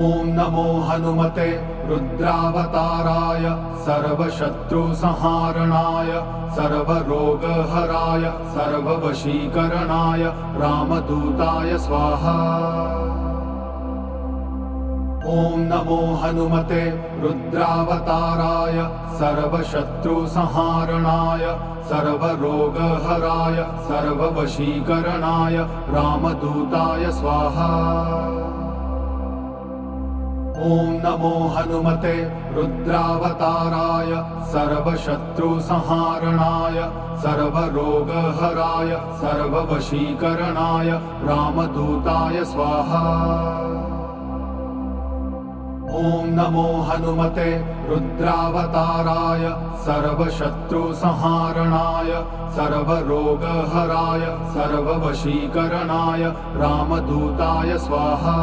ॐ नमो हनुमते रुद्रावताराय सर्वशत्रुसंहारणाय सर्वरोगहराय सर्ववशीकरणाय रामदूताय स्वाहा। ॐ नमो हनुमते रुद्रावताराय सर्वशत्रुसंहारणाय सर्वरोगहराय सर्ववशीकरणाय रामदूताय स्वाहा। ॐ नमो हनुमते रुद्रावताराय सर्वशत्रुसंहारणाय सर्वरोगहराय सर्ववशीकरणाय रामदूताय स्वाहा। ॐ नमो हनुमते रुद्रावताराय सर्वशत्रुसंहारणाय सर्वरोगहराय सर्ववशीकरणाय रामदूताय स्वाहा।